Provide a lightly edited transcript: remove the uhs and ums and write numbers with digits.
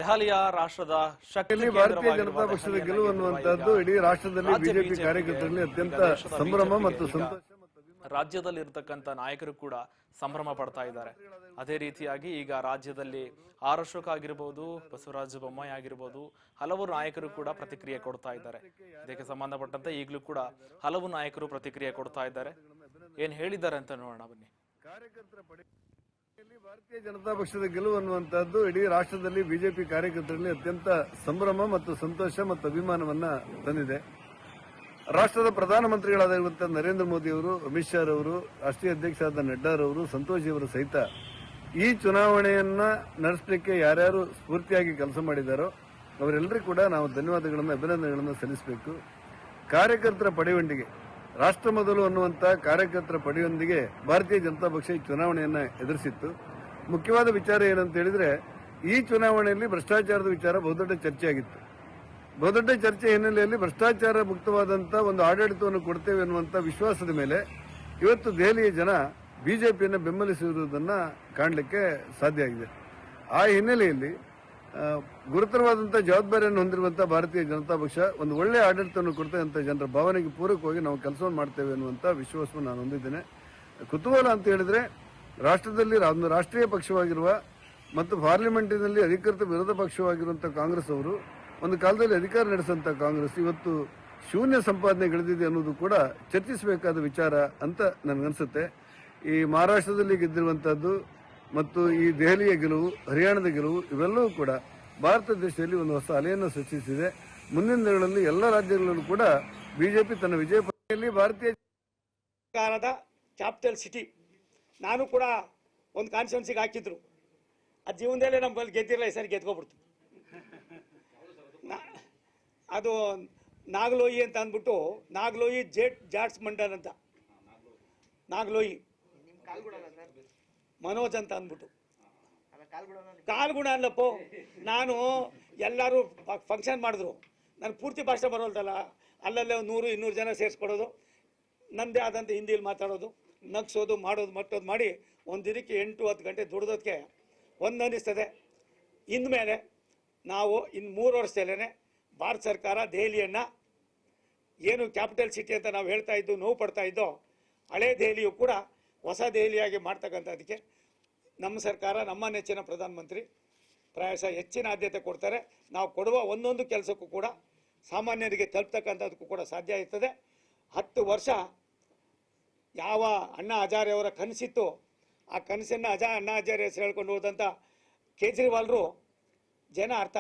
ದೆಹಲಿಯ ರಾಷ್ಟ್ರದ ಶಕ್ತಿ ಭಾರತೀಯ ಜನತಾ ಪಕ್ಷದ ಗೆಲುವು ಅನ್ನುವಂಥದ್ದು ಇಡೀ ರಾಷ್ಟ್ರದಲ್ಲಿ ಬಿಜೆಪಿ ಕಾರ್ಯಕರ್ತರಲ್ಲಿ ಅತ್ಯಂತ ಸಂಭ್ರಮ ಮತ್ತು ಸಂತೋಷ. ರಾಜ್ಯದಲ್ಲಿ ಇರತಕ್ಕಂತ ನಾಯಕರು ಕೂಡ ಸಂಭ್ರಮ ಪಡ್ತಾ ಇದ್ದಾರೆ. ಅದೇ ರೀತಿಯಾಗಿ ಈಗ ರಾಜ್ಯದಲ್ಲಿ ಆರ್ ಅಶೋಕ್ ಆಗಿರಬಹುದು, ಬಸವರಾಜ ಬೊಮ್ಮಾಯಿ ಆಗಿರಬಹುದು, ಹಲವು ನಾಯಕರು ಕೂಡ ಪ್ರತಿಕ್ರಿಯೆ ಕೊಡ್ತಾ ಇದ್ದಾರೆ. ಇದಕ್ಕೆ ಸಂಬಂಧಪಟ್ಟಂತೆ ಈಗಲೂ ಕೂಡ ಹಲವು ನಾಯಕರು ಪ್ರತಿಕ್ರಿಯೆ ಕೊಡ್ತಾ ಇದ್ದಾರೆ. ಏನ್ ಹೇಳಿದ್ದಾರೆ ಅಂತ ನೋಡೋಣ ಬನ್ನಿ. ಭಾರತೀಯ ಜನತಾ ಪಕ್ಷದ ಗೆಲುವು ಅನ್ನುವಂಥದ್ದು ಇಡೀ ರಾಷ್ಟ್ರದಲ್ಲಿ ಬಿಜೆಪಿ ಕಾರ್ಯಕರ್ತರಲ್ಲಿ ಅತ್ಯಂತ ಸಂಭ್ರಮ ಮತ್ತು ಸಂತೋಷ ಮತ್ತು ಅಭಿಮಾನವನ್ನ ತಂದಿದೆ. ರಾಷ್ಟ್ರದ ಪ್ರಧಾನಮಂತ್ರಿಗಳಾದ ನರೇಂದ್ರ ಮೋದಿ ಅವರು, ಅಮಿತ್ ಶಾ ಅವರು, ರಾಷ್ಟ್ರೀಯ ಅಧ್ಯಕ್ಷರಾದ ನಡ್ಡಾರವರು, ಸಂತೋಷ್ ಅವರು ಸಹಿತ ಈ ಚುನಾವಣೆಯನ್ನ ನಡೆಸಲಿಕ್ಕೆ ಯಾರ್ಯಾರು ಸ್ಫೂರ್ತಿಯಾಗಿ ಕೆಲಸ ಮಾಡಿದಾರೋ ಅವರೆಲ್ಲರಿಗೂ ಕೂಡ ನಾವು ಧನ್ಯವಾದಗಳನ್ನು, ಅಭಿನಂದನೆಗಳನ್ನು ಸಲ್ಲಿಸಬೇಕು. ಕಾರ್ಯಕರ್ತರ ಪಡೆಯೊಂದಿಗೆ ರಾಷ್ಟ್ರ ಮೊದಲು ಅನ್ನುವಂಥ ಕಾರ್ಯಕರ್ತರ ಪಡೆಯೊಂದಿಗೆ ಭಾರತೀಯ ಜನತಾ ಪಕ್ಷ ಈ ಚುನಾವಣೆಯನ್ನ ಎದುರಿಸಿತ್ತು. ಮುಖ್ಯವಾದ ವಿಚಾರ ಏನಂತ ಹೇಳಿದ್ರೆ, ಈ ಚುನಾವಣೆಯಲ್ಲಿ ಭ್ರಷ್ಟಾಚಾರದ ವಿಚಾರ ಬಹುದೊಡ್ಡ ಚರ್ಚೆಯಾಗಿತ್ತು. ಬಹುದೊಡ್ಡ ಚರ್ಚೆ ಹಿನ್ನೆಲೆಯಲ್ಲಿ ಭ್ರಷ್ಟಾಚಾರ ಮುಕ್ತವಾದಂತಹ ಒಂದು ಆಡಳಿತವನ್ನು ಕೊಡ್ತೇವೆ ಎನ್ನುವಂತ ವಿಶ್ವಾಸದ ಮೇಲೆ ಇವತ್ತು ದೆಹಲಿಯ ಜನ ಬಿಜೆಪಿಯನ್ನು ಬೆಂಬಲಿಸಿರುವುದನ್ನು ಕಾಣಲಿಕ್ಕೆ ಸಾಧ್ಯ ಆಗಿದೆ. ಆ ಹಿನ್ನೆಲೆಯಲ್ಲಿ ಗುರುತರವಾದಂತಹ ಜವಾಬ್ದಾರಿಯನ್ನು ಹೊಂದಿರುವಂತಹ ಭಾರತೀಯ ಜನತಾ ಪಕ್ಷ ಒಂದು ಒಳ್ಳೆಯ ಆಡಳಿತವನ್ನು ಕೊಡ್ತೇವಂತ ಜನರ ಭಾವನೆಗೆ ಪೂರಕವಾಗಿ ನಾವು ಕೆಲಸವನ್ನು ಮಾಡ್ತೇವೆ ಅನ್ನುವಂಥ ವಿಶ್ವಾಸವನ್ನು ನಾನು ಹೊಂದಿದ್ದೇನೆ. ಕುತೂಹಲ ಅಂತ ಹೇಳಿದ್ರೆ, ರಾಷ್ಟ್ರದಲ್ಲಿ ಒಂದು ರಾಷ್ಟ್ರೀಯ ಪಕ್ಷವಾಗಿರುವ ಮತ್ತು ಪಾರ್ಲಿಮೆಂಟಿನಲ್ಲಿ ಅಧಿಕೃತ ವಿರೋಧ ಪಕ್ಷವಾಗಿರುವಂತಹ ಕಾಂಗ್ರೆಸ್ ಅವರು ಒಂದು ಕಾಲದಲ್ಲಿ ಅಧಿಕಾರ ನಡೆಸುವಂತ ಕಾಂಗ್ರೆಸ್ ಇವತ್ತು ಶೂನ್ಯ ಸಂಪಾದನೆಗಳಿದೆ ಅನ್ನೋದು ಕೂಡ ಚರ್ಚಿಸಬೇಕಾದ ವಿಚಾರ ಅಂತ ನನಗನ್ಸುತ್ತೆ. ಈ ಮಹಾರಾಷ್ಟ್ರದಲ್ಲಿ ಗೆದ್ದಿರುವಂತಹದ್ದು ಮತ್ತು ಈ ದೆಹಲಿಯ ಗೆಲುವು, ಹರಿಯಾಣದ ಗೆಲುವು ಇವೆಲ್ಲವೂ ಕೂಡ ಭಾರತ ದೇಶದಲ್ಲಿ ಒಂದು ಹೊಸ ಅಲೆಯನ್ನು ಸೃಷ್ಟಿಸಿದೆ. ಮುಂದಿನ ದಿನಗಳಲ್ಲಿ ಎಲ್ಲ ರಾಜ್ಯಗಳಲ್ಲೂ ಕೂಡ ಬಿಜೆಪಿ ತನ್ನ ವಿಜಯ ಪಡೆಯಲ್ಲಿ ಭಾರತೀಯ ಸರ್ಕಾರದ ಕ್ಯಾಪಿಟಲ್ ಸಿಟಿ. ನಾನು ಕೂಡ ಒಂದು ಕಾನ್ಸ್ಟಿಟ್ಯೂನ್ಸಿಗೆ ಹಾಕಿದ್ರು. ಆ ಜೀವನದಲ್ಲೇ ನಮ್ಮ ಬಳಿ ಗೆದ್ದಿರಲ್ಲ, ಈ ಸರಿ ಗೆದ್ಕೊಬಿಡ್ತು. ಅದು ನಾಗಲೋಯಿ ಅಂತ ಅಂದ್ಬಿಟ್ಟು, ನಾಗಲೋಯಿ ಜಾಟ್ಸ್ ಮಂಡಲ್ ಅಂತ, ನಾಗಲೋಯಿ ಮನೋಜ್ ಅಂತ ಅಂದ್ಬಿಟ್ಟು. ಕಾಲ್ಗುಣ ಅಲ್ಲಪ್ಪೋ. ನಾನು ಎಲ್ಲರೂ ಫಂಕ್ಷನ್ ಮಾಡಿದ್ರು, ನಾನು ಪೂರ್ತಿ ಭಾಷೆ ಬರೋಲ್ದಲ್ಲ, ಅಲ್ಲಲ್ಲೇ 100-200 ಜನ ಸೇರಿಸ್ಕೊಡೋದು, ನನ್ನದೇ ಆದಂಥ ಹಿಂದಿಯಲ್ಲಿ ಮಾತಾಡೋದು, ನಗ್ಸೋದು, ಮಾಡೋದು, ಮಟ್ಟೋದು ಮಾಡಿ ಒಂದು ದಿನಕ್ಕೆ 8-10 ಗಂಟೆ ದುಡ್ದೋದಕ್ಕೆ ಒಂದು ಅನ್ನಿಸ್ತದೆ. ಇನ್ಮೇಲೆ ನಾವು ಇನ್ನು 3 ವರ್ಷದಲ್ಲೇ ಭಾರತ ಸರ್ಕಾರ ದೆಹಲಿಯನ್ನು ಏನು ಕ್ಯಾಪಿಟಲ್ ಸಿಟಿ ಅಂತ ನಾವು ಹೇಳ್ತಾ ಇದ್ದು, ನೋವು ಪಡ್ತಾ ಇದ್ದೋ, ಹಳೆ ದೆಹಲಿಯು ಕೂಡ ಹೊಸ ದೆಹಲಿಯಾಗಿ ಮಾಡ್ತಕ್ಕಂಥದ್ದಕ್ಕೆ ನಮ್ಮ ಸರ್ಕಾರ, ನಮ್ಮ ನೆಚ್ಚಿನ ಪ್ರಧಾನಮಂತ್ರಿ ಪ್ರಾಯಶಃ ಹೆಚ್ಚಿನ ಆದ್ಯತೆ ಕೊಡ್ತಾರೆ. ನಾವು ಕೊಡುವ ಒಂದೊಂದು ಕೆಲಸಕ್ಕೂ ಕೂಡ ಸಾಮಾನ್ಯರಿಗೆ ತಲುಪ್ತಕ್ಕಂಥದ್ದಕ್ಕೂ ಕೂಡ ಸಾಧ್ಯ ಇರ್ತದೆ. 10 ವರ್ಷ ಯಾವ ಅಣ್ಣಾ ಹಜಾರೆ ಅವರ ಕನಸಿತ್ತು, ಆ ಕನಸನ್ನು ಅಣ್ಣಾ ಹಜಾರೆ ಹೆಸರು ಹೇಳ್ಕೊಂಡು ಹೋದಂಥ ಕೇಜ್ರಿವಾಲ್ರು ಜನ ಅರ್ಥ